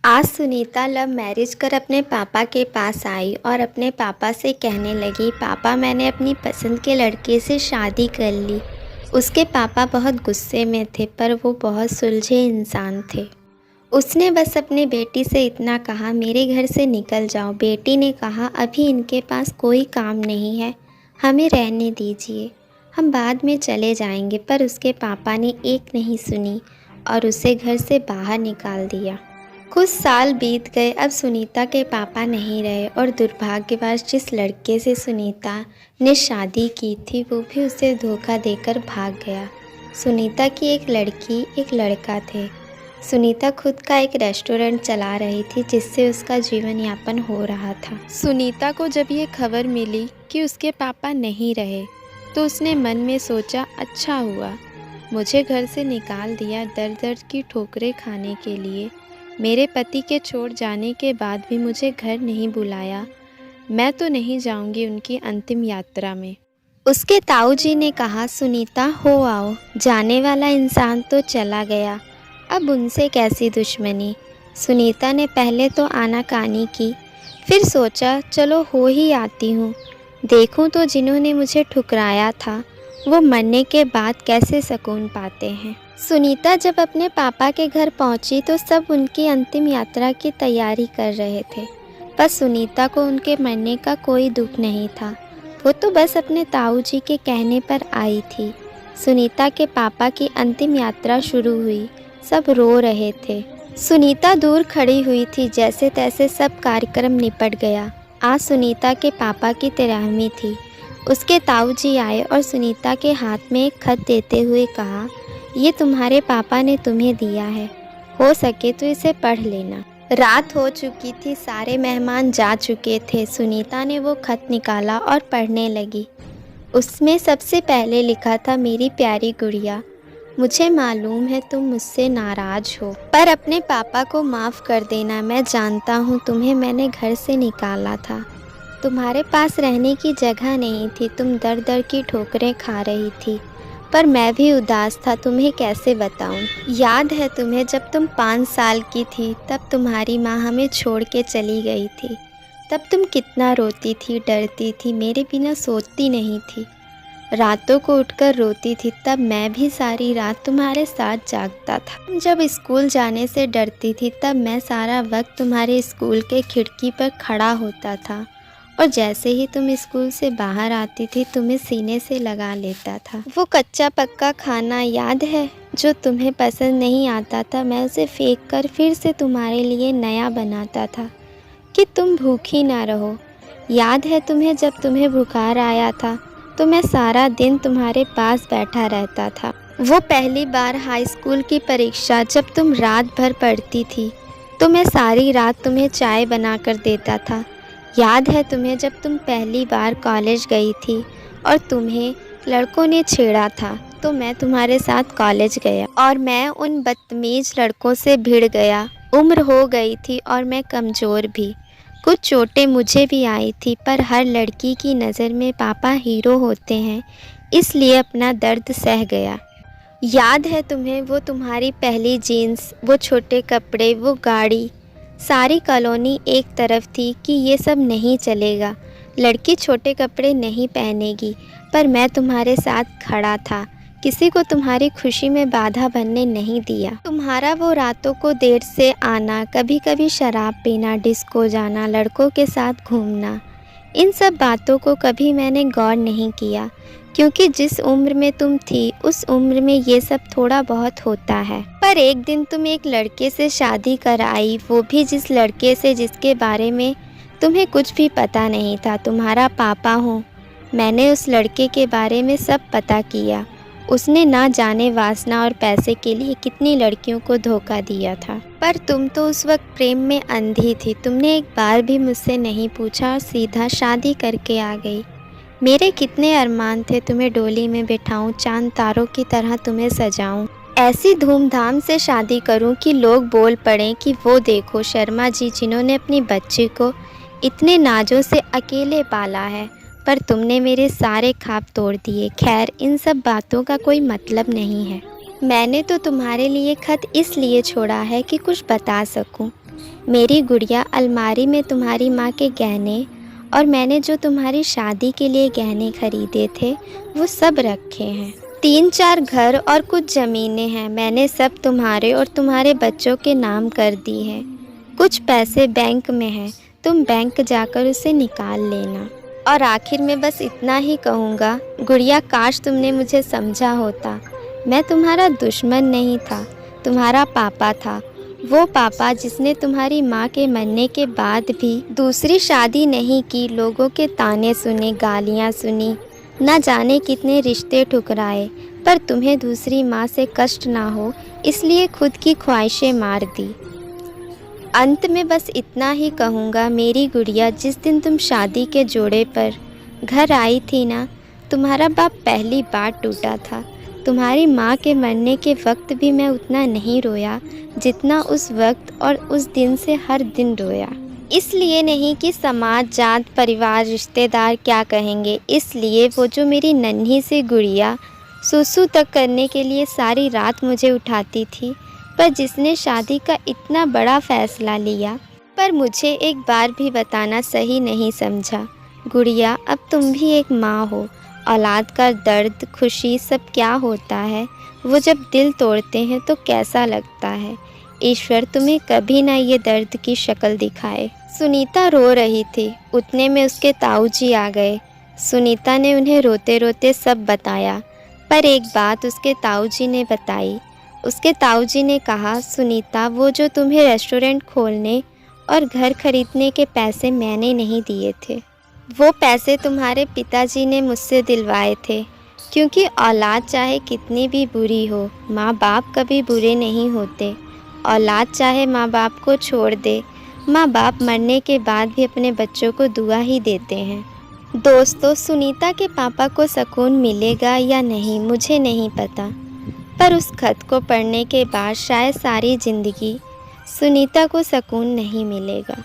आज Sunita love marriage कर अपने पापा के पास आई और अपने पापा से कहने लगी, पापा मैंने अपनी पसंद के लड़के से शादी कर ली। उसके पापा बहुत गुस्से में थे पर वो बहुत सुलझे इंसान थे। उसने बस अपनी बेटी से इतना कहा, मेरे घर से निकल जाओ। बेटी ने कहा, अभी इनके पास कोई काम नहीं है, हमें रहने दीजिए, हम बाद में चले जाएंगे। पर उसके पापा ने एक नहीं सुनी और उसे घर से बाहर निकाल दिया। कुछ साल बीत गए। अब सुनीता के पापा नहीं रहे और दुर्भाग्यवश जिस लड़के से सुनीता ने शादी की थी वो भी उसे धोखा देकर भाग गया। सुनीता की एक लड़की एक लड़का थे। सुनीता खुद का एक रेस्टोरेंट चला रही थी जिससे उसका जीवन यापन हो रहा था। सुनीता को जब ये खबर मिली कि उसके पापा नहीं रहे तो उसने मन में सोचा, अच्छा हुआ मुझे घर से निकाल दिया दर दर की ठोकरें खाने के लिए। मेरे पति के छोड़ जाने के बाद भी मुझे घर नहीं बुलाया, मैं तो नहीं जाऊंगी उनकी अंतिम यात्रा में। उसके ताऊ जी ने कहा, सुनीता हो आओ, जाने वाला इंसान तो चला गया, अब उनसे कैसी दुश्मनी। सुनीता ने पहले तो आनाकानी की, फिर सोचा चलो हो ही आती हूँ, देखूँ तो जिन्होंने मुझे ठुकराया था वो मरने के बाद कैसे सुकून पाते हैं। सुनीता जब अपने पापा के घर पहुंची तो सब उनकी अंतिम यात्रा की तैयारी कर रहे थे, पर सुनीता को उनके मरने का कोई दुख नहीं था। वो तो बस अपने ताऊ जी के कहने पर आई थी। सुनीता के पापा की अंतिम यात्रा शुरू हुई, सब रो रहे थे। सुनीता दूर खड़ी हुई थी, जैसे तैसे सब कार्यक्रम निपट गया। आज सुनीता के पापा की 13वीं थी। उसके ताऊ जी आए और सुनीता के हाथ में एक खत देते हुए कहा, ये तुम्हारे पापा ने तुम्हें दिया है, हो सके तो इसे पढ़ लेना। रात हो चुकी थी, सारे मेहमान जा चुके थे। सुनीता ने वो खत निकाला और पढ़ने लगी। उसमें सबसे पहले लिखा था, मेरी प्यारी गुड़िया, मुझे मालूम है तुम मुझसे नाराज़ हो, पर अपने पापा को माफ़ कर देना। मैं जानता हूँ तुम्हें मैंने घर से निकाला था, तुम्हारे पास रहने की जगह नहीं थी, तुम दर दर की ठोकरें खा रही थी, पर मैं भी उदास था, तुम्हें कैसे बताऊं। याद है तुम्हें जब तुम 5 साल की थी तब तुम्हारी माँ हमें छोड़ के चली गई थी। तब तुम कितना रोती थी, डरती थी, मेरे बिना सोती नहीं थी, रातों को उठकर रोती थी। तब मैं भी सारी रात तुम्हारे साथ जागता था। तुम जब स्कूल जाने से डरती थी तब मैं सारा वक्त तुम्हारे स्कूल के खिड़की पर खड़ा होता था और जैसे ही तुम स्कूल से बाहर आती थी तुम्हें सीने से लगा लेता था। वो कच्चा पक्का खाना याद है जो तुम्हें पसंद नहीं आता था, मैं उसे फेंक कर फिर से तुम्हारे लिए नया बनाता था कि तुम भूखी ना रहो। याद है तुम्हें जब तुम्हें बुखार आया था तो मैं सारा दिन तुम्हारे पास बैठा रहता था। वो पहली बार हाई स्कूल की परीक्षा जब तुम रात भर पढ़ती थी तो मैं सारी रात तुम्हें चाय बना कर देता था। याद है तुम्हें जब तुम पहली बार कॉलेज गई थी और तुम्हें लड़कों ने छेड़ा था तो मैं तुम्हारे साथ कॉलेज गया और मैं उन बदतमीज लड़कों से भिड़ गया। उम्र हो गई थी और मैं कमज़ोर भी, कुछ चोटें मुझे भी आई थी, पर हर लड़की की नज़र में पापा हीरो होते हैं इसलिए अपना दर्द सह गया। याद है तुम्हें वो तुम्हारी पहली जीन्स, वो छोटे कपड़े, वो गाड़ी। सारी कॉलोनी एक तरफ थी कि ये सब नहीं चलेगा, लड़की छोटे कपड़े नहीं पहनेगी, पर मैं तुम्हारे साथ खड़ा था, किसी को तुम्हारी खुशी में बाधा बनने नहीं दिया। तुम्हारा वो रातों को देर से आना, कभी कभी शराब पीना, डिस्को जाना, लड़कों के साथ घूमना, इन सब बातों को कभी मैंने गौर नहीं किया क्योंकि जिस उम्र में तुम थी उस उम्र में ये सब थोड़ा बहुत होता है। पर एक दिन तुम एक लड़के से शादी कर आई, वो भी जिस लड़के से जिसके बारे में तुम्हें कुछ भी पता नहीं था। तुम्हारा पापा हूँ, मैंने उस लड़के के बारे में सब पता किया। उसने ना जाने वासना और पैसे के लिए कितनी लड़कियों को धोखा दिया था, पर तुम तो उस वक्त प्रेम में अंधी थी। तुमने एक बार भी मुझसे नहीं पूछा और सीधा शादी करके आ गई। मेरे कितने अरमान थे तुम्हें डोली में बिठाऊं, चांद तारों की तरह तुम्हें सजाऊं, ऐसी धूमधाम से शादी करूं कि लोग बोल पड़ें कि वो देखो शर्मा जी जिन्होंने अपनी बच्ची को इतने नाजों से अकेले पाला है। पर तुमने मेरे सारे ख्वाब तोड़ दिए। खैर, इन सब बातों का कोई मतलब नहीं है। मैंने तो तुम्हारे लिए खत इसलिए छोड़ा है कि कुछ बता सकूं। मेरी गुड़िया, अलमारी में तुम्हारी माँ के गहने और मैंने जो तुम्हारी शादी के लिए गहने खरीदे थे वो सब रखे हैं। 3-4 घर और कुछ ज़मीनें हैं, मैंने सब तुम्हारे और तुम्हारे बच्चों के नाम कर दी है। कुछ पैसे बैंक में हैं, तुम बैंक जाकर उसे निकाल लेना। और आखिर में बस इतना ही कहूँगा, गुड़िया, काश तुमने मुझे समझा होता। मैं तुम्हारा दुश्मन नहीं था, तुम्हारा पापा था। वो पापा जिसने तुम्हारी माँ के मरने के बाद भी दूसरी शादी नहीं की, लोगों के ताने सुने, गालियाँ सुनी, ना जाने कितने रिश्ते ठुकराए, पर तुम्हें दूसरी माँ से कष्ट ना हो इसलिए खुद की ख्वाहिशें मार दी। अंत में बस इतना ही कहूँगा, मेरी गुड़िया, जिस दिन तुम शादी के जोड़े पर घर आई थी ना, तुम्हारा बाप पहली बार टूटा था। तुम्हारी माँ के मरने के वक्त भी मैं उतना नहीं रोया जितना उस वक्त और उस दिन से हर दिन रोया। इसलिए नहीं कि समाज, जात, परिवार, रिश्तेदार क्या कहेंगे, इसलिए वो जो मेरी नन्ही सी गुड़िया सुसु तक करने के लिए सारी रात मुझे उठाती थी, पर जिसने शादी का इतना बड़ा फ़ैसला लिया पर मुझे एक बार भी बताना सही नहीं समझा। गुड़िया, अब तुम भी एक माँ हो। औलाद का दर्द, खुशी सब क्या होता है, वो जब दिल तोड़ते हैं तो कैसा लगता है। ईश्वर तुम्हें कभी ना ये दर्द की शक्ल दिखाए। सुनीता रो रही थी, उतने में उसके ताऊजी आ गए। सुनीता ने उन्हें रोते रोते सब बताया, पर एक बात उसके ताऊजी ने बताई। उसके ताऊजी ने कहा, सुनीता, वो जो तुम्हें रेस्टोरेंट खोलने और घर खरीदने के पैसे मैंने नहीं दिए थे, वो पैसे तुम्हारे पिताजी ने मुझसे दिलवाए थे। क्योंकि औलाद चाहे कितनी भी बुरी हो, माँ बाप कभी बुरे नहीं होते। औलाद चाहे माँ बाप को छोड़ दे, माँ बाप मरने के बाद भी अपने बच्चों को दुआ ही देते हैं। दोस्तों, सुनीता के पापा को सुकून मिलेगा या नहीं मुझे नहीं पता, पर उस खत को पढ़ने के बाद शायद सारी ज़िंदगी सुनीता को सुकून नहीं मिलेगा।